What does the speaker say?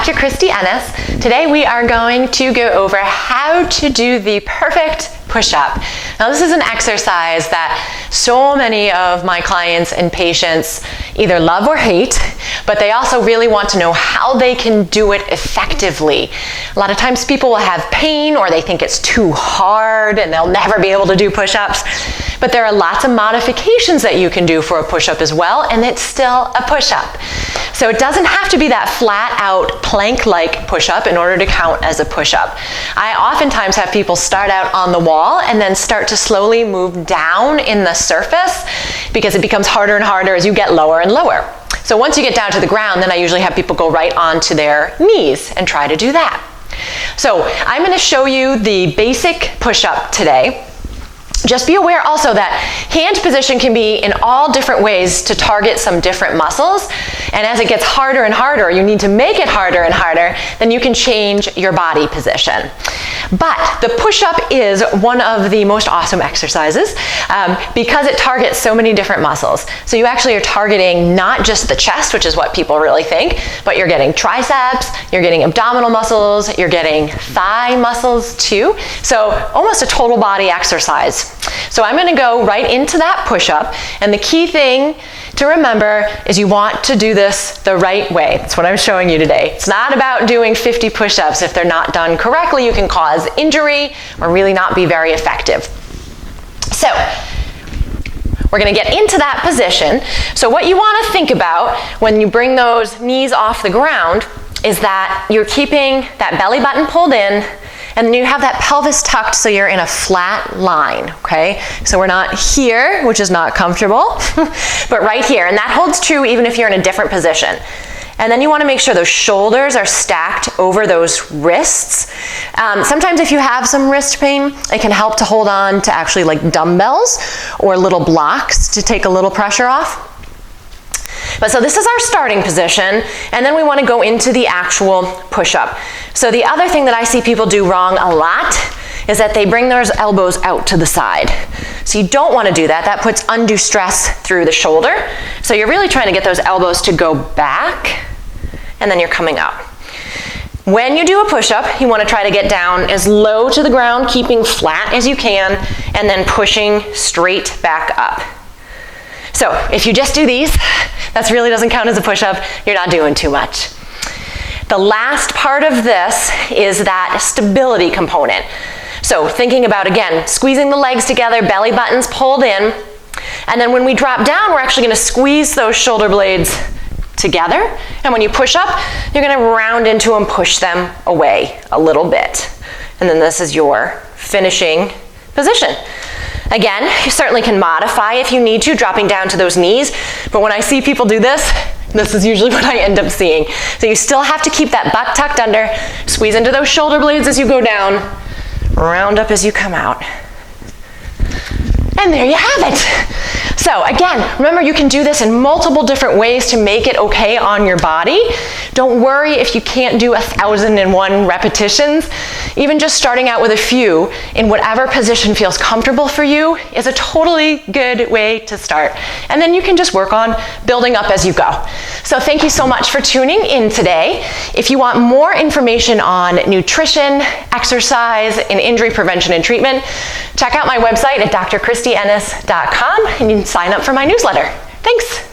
Dr. Kristie Ennis. Today we are going to go over how to do the perfect push-up. Now this is an exercise that so many of my clients and patients either love or hate, but they also really want to know how they can do it effectively. A lot of times people will have pain or they think it's too hard and they'll never be able to do push-ups. But there are lots of modifications that you can do for a push-up as well, and it's still a push-up. So it doesn't have to be that flat-out plank-like push-up in order to count as a push-up. I oftentimes have people start out on the wall and then start to slowly move down in the surface because it becomes harder and harder as you get lower and lower. So once you get down to the ground, then I usually have people go right onto their knees and try to do that. So I'm going to show you the basic push-up today. Just be aware also that hand position can be in all different ways to target some different muscles. And as it gets harder and harder, you need to make it harder and harder, then you can change your body position. But the push-up is one of the most awesome exercises because it targets so many different muscles. So you actually are targeting not just the chest, which is what people really think, but you're getting triceps, you're getting abdominal muscles, you're getting thigh muscles too. So almost a total body exercise. So I'm going to go right into that push-up, and the key thing to remember is you want to do this the right way. That's what I'm showing you today. It's not about doing 50 push-ups. If they're not done correctly, you can cause injury or really not be very effective. So we're going to get into that position. So what you want to think about when you bring those knees off the ground is that you're keeping that belly button pulled in, and then you have that pelvis tucked so you're in a flat line, okay? So we're not here, which is not comfortable, but right here. And that holds true even if you're in a different position. And then you want to make sure those shoulders are stacked over those wrists. Sometimes if you have some wrist pain, it can help to hold on to actually like dumbbells or little blocks to take a little pressure off. But so this is our starting position, and then we want to go into the actual push-up. So the other thing that I see people do wrong a lot is that they bring their elbows out to the side. So you don't want to do that. That puts undue stress through the shoulder. So you're really trying to get those elbows to go back, and then you're coming up. When you do a push-up, you want to try to get down as low to the ground, keeping flat as you can, and then pushing straight back up. So if you just do these, that really doesn't count as a push-up. You're not doing too much. The last part of this is that stability component. So thinking about, again, squeezing the legs together, belly buttons pulled in, and then when we drop down, we're actually going to squeeze those shoulder blades together, and when you push up, you're going to round into them, push them away a little bit. And then this is your finishing position. Again, you certainly can modify if you need to, dropping down to those knees, but when I see people do this, this is usually what I end up seeing. So you still have to keep that butt tucked under, squeeze into those shoulder blades as you go down, round up as you come out. And there you have it. So again, remember you can do this in multiple different ways to make it okay on your body. Don't worry if you can't do 1,001 repetitions. Even just starting out with a few in whatever position feels comfortable for you is a totally good way to start. And then you can just work on building up as you go. So thank you so much for tuning in today. If you want more information on nutrition, exercise, and injury prevention and treatment, check out my website at drkristieennis.com and you can sign up for my newsletter. Thanks.